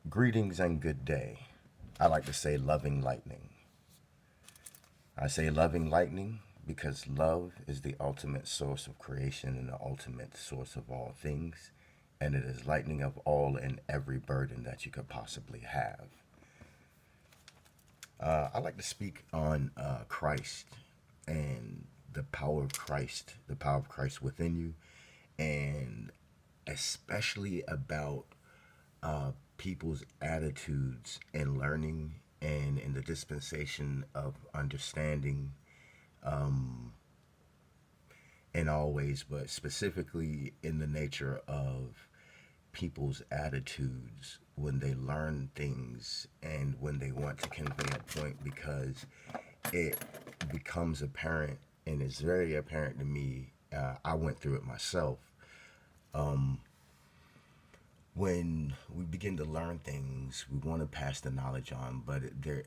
Greetings and good day. I like to say loving lightning. I say loving lightning because love is the ultimate source of creation and the ultimate source of all things, and it is lightning of all and every burden that you could possibly have. I like to speak on Christ and the power of Christ within you, and especially about people's attitudes and learning and in the dispensation of understanding in all ways, but specifically in the nature of people's attitudes when they learn things and when they want to convey a point, because it becomes apparent, and it's very apparent to me. I went through it myself. When we begin to learn things, we want to pass the knowledge on, but there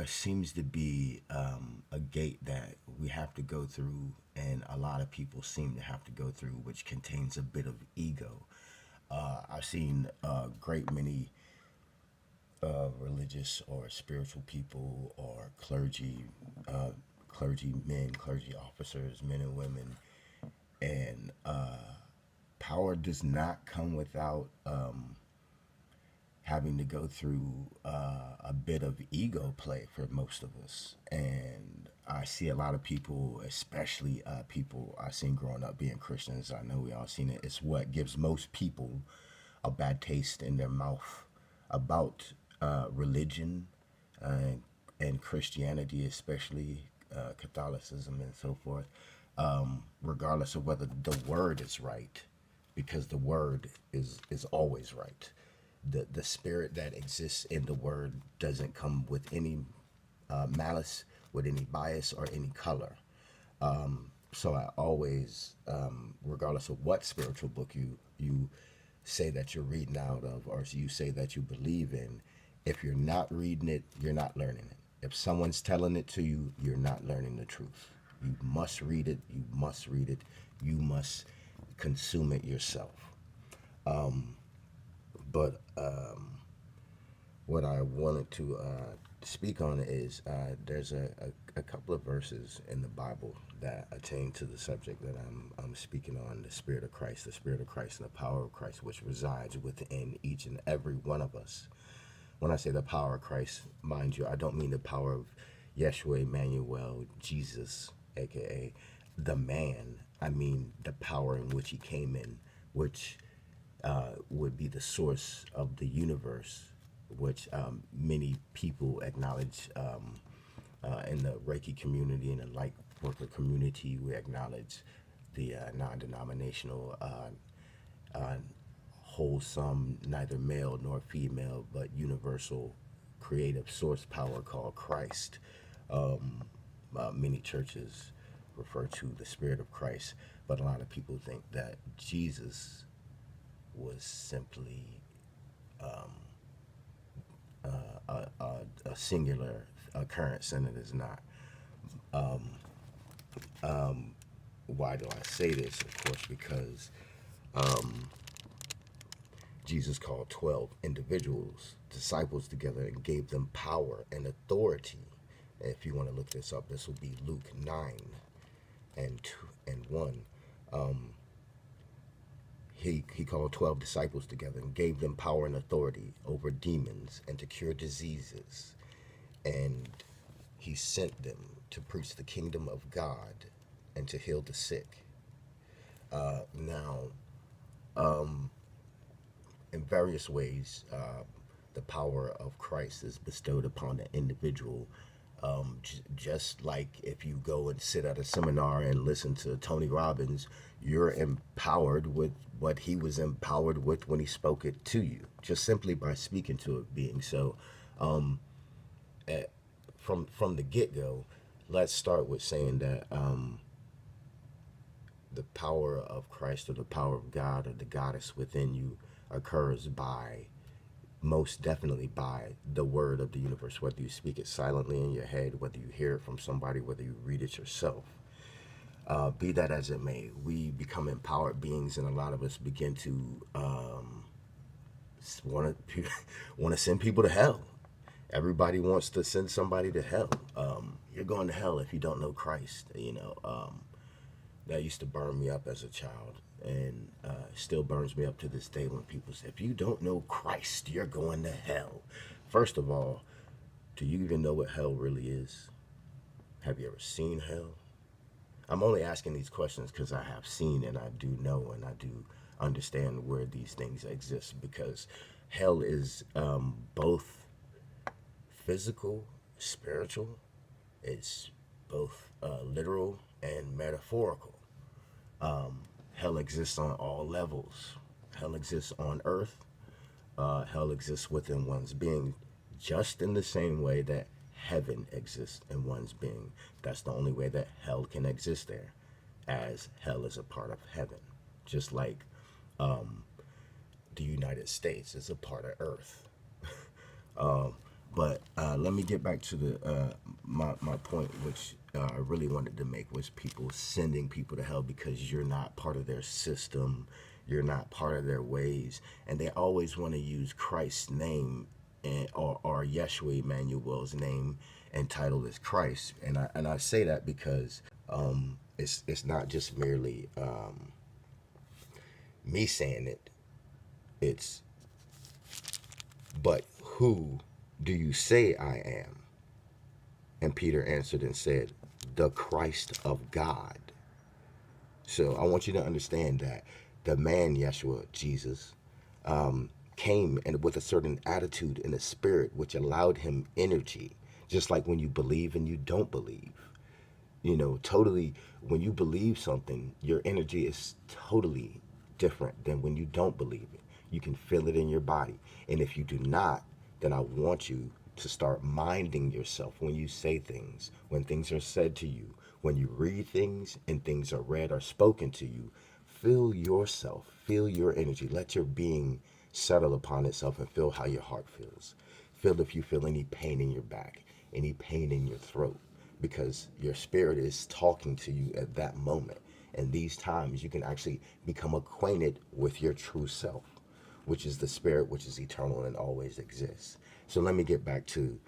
seems to be a gate that we have to go through, and a lot of people seem to have to go through, which contains a bit of ego. I've seen a great many religious or spiritual people or clergy men, clergy officers, men and women, and power does not come without having to go through a bit of ego play for most of us. And I see a lot of people, especially people I seen growing up being Christians. I know we all seen it. It's what gives most people a bad taste in their mouth about religion and Christianity, especially Catholicism and so forth, regardless of whether the word is right, because the word is always right. The spirit that exists in the word doesn't come with any malice, with any bias or any color. So I always, regardless of what spiritual book you say that you're reading out of, or you say that you believe in, if you're not reading it, you're not learning it. If someone's telling it to you, you're not learning the truth. You must read it. You must read it. You must consume it yourself. But what I wanted to speak on is there's a couple of verses in the Bible that attain to the subject that I'm speaking on: the Spirit of Christ, and the power of Christ, which resides within each and every one of us. When I say the power of Christ, mind you, I don't mean the power of Yeshua, Emmanuel, Jesus, aka the man. I mean the power in which he came in, which would be the source of the universe, which many people acknowledge in the Reiki community and the light worker community. We acknowledge the non-denominational, wholesome, neither male nor female, but universal creative source power called Christ. Many churches refer to the Spirit of Christ, but a lot of people think that Jesus was simply a singular occurrence, and it is not. Why do I say this? Of course, because Jesus called 12 individuals, disciples together, and gave them power and authority. And if you want to look this up, this will be Luke 9 and 2 and 1. He called 12 disciples together and gave them power and authority over demons and to cure diseases. And he sent them to preach the kingdom of God and to heal the sick. Now, in various ways, the power of Christ is bestowed upon the individual. Just like if you go and sit at a seminar and listen to Tony Robbins, you're empowered with what he was empowered with when he spoke it to you, just simply by speaking to it being. So, from the get go, let's start with saying that the power of Christ, or the power of God, or the goddess within you occurs by, most definitely by, the word of the universe, whether you speak it silently in your head, whether you hear it from somebody, whether you read it yourself. Be that as it may, we become empowered beings, and a lot of us begin to want to want to send people to hell. Everybody wants to send somebody to hell. You're going to hell if you don't know Christ. That used to burn me up as a child, and still burns me up to this day when people say, if you don't know Christ, you're going to hell. First of all, do you even know what hell really is? Have you ever seen hell? I'm only asking these questions because I have seen and I do know and I do understand where these things exist, because hell is both physical, spiritual. It's both literal and metaphorical. Hell exists on all levels. Hell exists on earth. Hell exists within one's being, just in the same way that heaven exists in one's being. That's the only way that hell can exist there, as hell is a part of heaven. Just like the United States is a part of earth. But let me get back to my point, which I really wanted to make, was people sending people to hell because you're not part of their system, you're not part of their ways, and they always want to use Christ's name or Yeshua Emmanuel's name and title as Christ, and I say that because it's not just merely me saying it. It's, but who do you say I am? And Peter answered and said, the Christ of God. So I want you to understand that the man Yeshua, Jesus, came and with a certain attitude and a spirit which allowed him energy, just like when you believe and you don't believe. Totally, when you believe something, your energy is totally different than when you don't believe it. You can feel it in your body. And if you do not, then I want you to start minding yourself when you say things, when things are said to you, when you read things and things are read or spoken to you. Feel yourself, feel your energy. Let your being settle upon itself and feel how your heart feels. Feel if you feel any pain in your back, any pain in your throat, because your spirit is talking to you at that moment. And these times you can actually become acquainted with your true self, which is the spirit, which is eternal and always exists. So let me get back to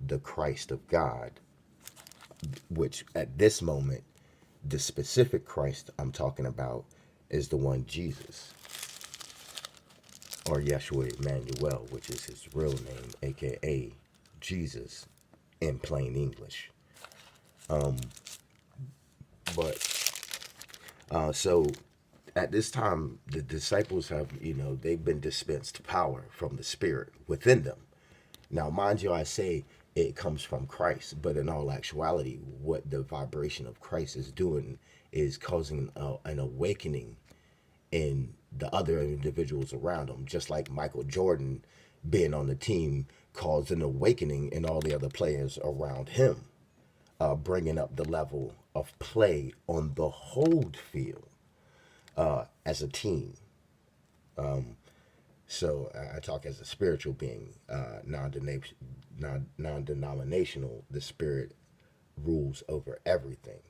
the Christ of God, which at this moment, the specific Christ I'm talking about is the one Jesus, or Yeshua Emmanuel, which is his real name, aka Jesus in plain English. So at this time, the disciples have, they've been dispensed power from the Spirit within them. Now, mind you, I say it comes from Christ, but in all actuality, what the vibration of Christ is doing is causing an awakening in the other individuals around him, just like Michael Jordan being on the team caused an awakening in all the other players around him, bringing up the level of play on the whole field as a team. So I talk as a spiritual being, non-denominational. The spirit rules over everything.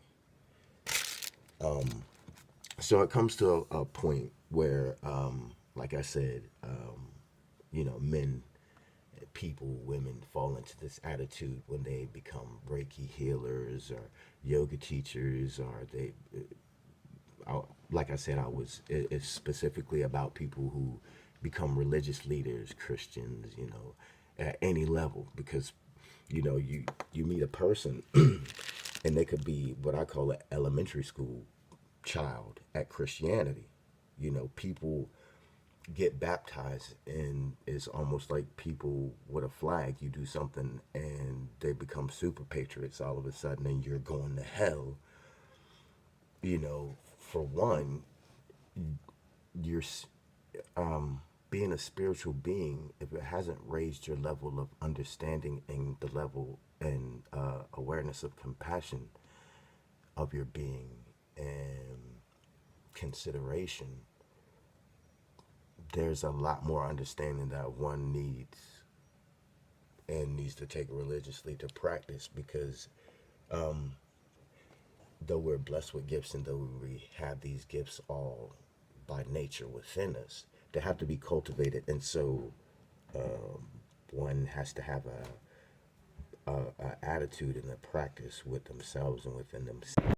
So it comes to a point where, like I said, men, people, women fall into this attitude when they become Reiki healers or yoga teachers, or like I said, it's specifically about people who become religious leaders, Christians, at any level, because, you meet a person and they could be what I call an elementary school child at Christianity. People get baptized and it's almost like people with a flag. You do something and they become super patriots all of a sudden, and you're going to hell. For one, you're being a spiritual being, if it hasn't raised your level of understanding and the level and awareness of compassion of your being and consideration, there's a lot more understanding that one needs and needs to take religiously to practice, because though we're blessed with gifts and though we have these gifts all by nature within us, they have to be cultivated. And so one has to have a attitude and a practice with themselves and within themselves.